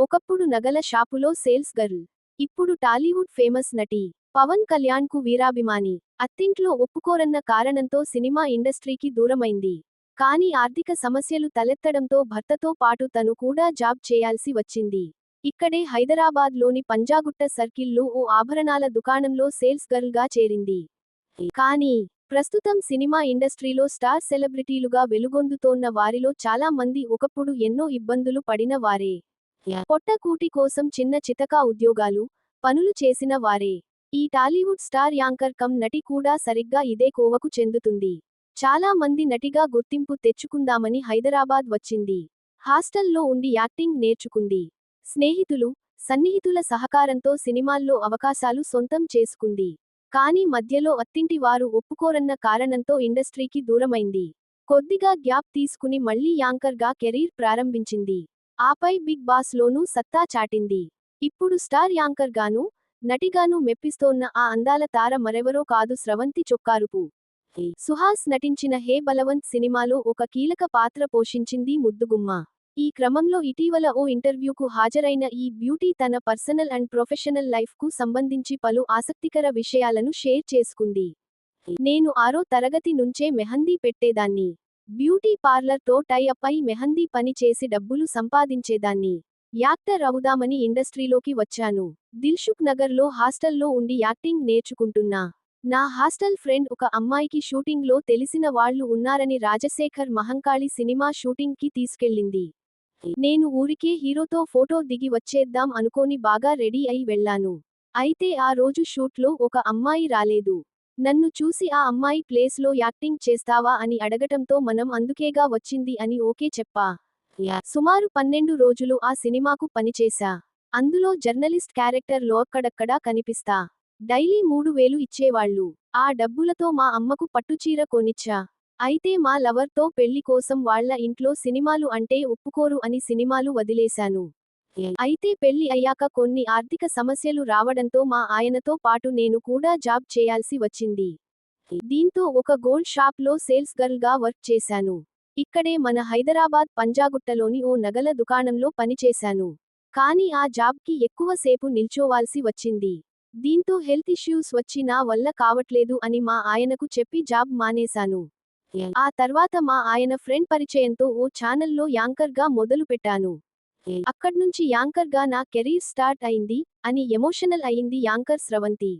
ఒకప్పుడు నగల షాపులో సేల్స్ గర్ల్. ఇప్పుడు టాలీవుడ్ ఫేమస్ నటి. పవన్ కళ్యాణ్ కు వీరాభిమాని. అత్తింట్లో ఒప్పుకోరన్న కారణంతో సినిమా ఇండస్ట్రీకి దూరమైంది. కానీ ఆర్థిక సమస్యలు తలెత్తడంతో భర్తతో పాటు తను కూడా జాబ్ చేయాల్సి వచ్చింది. ఇక్కడే హైదరాబాద్ లోని పంజాగుట్ట సర్కిల్లో ఓ ఆభరణాల దుకాణంలో సేల్స్ గర్ల్ గా చేరింది. కానీ ప్రస్తుతం సినిమా ఇండస్ట్రీలో స్టార్ సెలబ్రిటీలుగా వెలుగొందుతోన్న వారిలో చాలా మంది ఒకప్పుడు ఎన్నో ఇబ్బందులు పడిన వారే. పొట్టకూటి కోసం చిన్న చితకా ఉద్యోగాలు, పనులు చేసిన వారే. ఈ టాలీవుడ్ స్టార్ యాంకర్ కమ్ నటి కూడా సరిగ్గా ఇదే కోవకు చెందుతుంది. చాలా మంది నటిగా గుర్తింపు తెచ్చుకుందామని హైదరాబాద్ వచ్చింది. హాస్టల్లో ఉండి యాక్టింగ్ నేర్చుకుంది. స్నేహితులు, సన్నిహితుల సహకారంతో సినిమాల్లో అవకాశాలు సొంతం చేసుకుంది. కానీ మధ్యలో అత్తింటి వారు ఒప్పుకోరన్న కారణంతో ఇండస్ట్రీకి దూరమైంది. కొద్దిగా గ్యాప్ తీసుకుని మళ్లీ యాంకర్ గా కెరీర్ ప్రారంభించింది. ఆపై బిగ్ బాస్ లోనూ సత్తా చాటింది. ఇప్పుడు స్టార్ యాంకర్ గాను, నటిగాను మెప్పిస్తోన్న ఆ అందాల తార మరెవరో కాదు స్రవంతి చొక్కారుపు. సుహాస్ నటించిన హే బలవంత్ సినిమాలో ఒక కీలక పాత్ర పోషించింది ముద్దుగుమ్మ. ఈ క్రమంలో ఇటీవల ఓ ఇంటర్వ్యూకు హాజరైన ఈ బ్యూటీ తన పర్సనల్ అండ్ ప్రొఫెషనల్ లైఫ్ కు సంబంధించి పలు ఆసక్తికర విషయాలను షేర్ చేసుకుంది. నేను 6వ తరగతి నుంచే మెహందీ పెట్టేదాన్ని. బ్యూటీ పార్లర్ తో టై అప్ అయి మెహందీ పని చేసి డబ్బులు సంపాదించేదాన్ని. యాక్టర్ అవుదామని ఇండస్ట్రీలోకి వచ్చాను. దిల్షుక్ నగర్ లో హాస్టల్లో ఉండి యాక్టింగ్ నేర్చుకుంటున్నా. నా హాస్టల్ ఫ్రెండ్ ఒక అమ్మాయికి షూటింగ్ లో తెలిసిన వాళ్లు ఉన్నారని రాజశేఖర్ మహంకాళి సినిమా షూటింగ్ కి తీసుకెళ్ళింది. నేను ఊరికే హీరోతో ఫోటో దిగి వచ్చేద్దాం అనుకోని బాగా రెడీ అయి వెళ్లాను. అయితే ఆ రోజు షూట్ లో ఒక అమ్మాయి రాలేదు. నన్ను చూసి ఆ అమ్మాయి ప్లేస్ లో యాక్టింగ్ చేస్తావా అని అడగటంతో మనం అందుకేగా వచ్చింది అని ఓకే చెప్పా. సుమారు 12 రోజులు ఆ సినిమాకు పనిచేశా. అందులో జర్నలిస్ట్ క్యారెక్టర్ లో అక్కడక్కడా కనిపిస్తా. డైలీ 3000 ఇచ్చేవాళ్లు. ఆ డబ్బులతో మా అమ్మకు పట్టుచీర కొనిచ్చా. అయితే మా లవర్ తో పెళ్లి కోసం వాళ్ల ఇంట్లో సినిమాలు అంటే ఒప్పుకోరు అని సినిమాలు వదిలేశాను. అయితే పెళ్లి అయ్యాక కొన్ని ఆర్థిక సమస్యలు రావడంతో మా ఆయనతో పాటు నేను కూడా జాబ్ చేయాల్సి వచ్చింది. దీంతో ఒక గోల్డ్ షాప్ లో సేల్స్ గర్ల్ గా వర్క్ చేశాను. ఇక్కడే మన హైదరాబాద్ పంజాగుట్టలోని ఓ నగల దుకాణంలో పనిచేశాను. కానీ ఆ జాబ్ కి ఎక్కువ సేపు నిల్చోవాల్సి వచ్చింది. దీంతో హెల్త్ ఇష్యూస్ వచ్చి నా వల్ల కావట్లేదు అని మా ఆయనకు చెప్పి జాబ్ మానేశాను. ఆ తర్వాత మా ఆయన ఫ్రెండ్ పరిచయంతో ఓ ఛానల్లో యాంకర్ గా మొదలు పెట్టాను. అక్కడ్నుంచి యాంకర్ గా నా కెరీర్ స్టార్ట్ అయింది అని ఎమోషనల్ అయింది యాంకర్ స్రవంతి.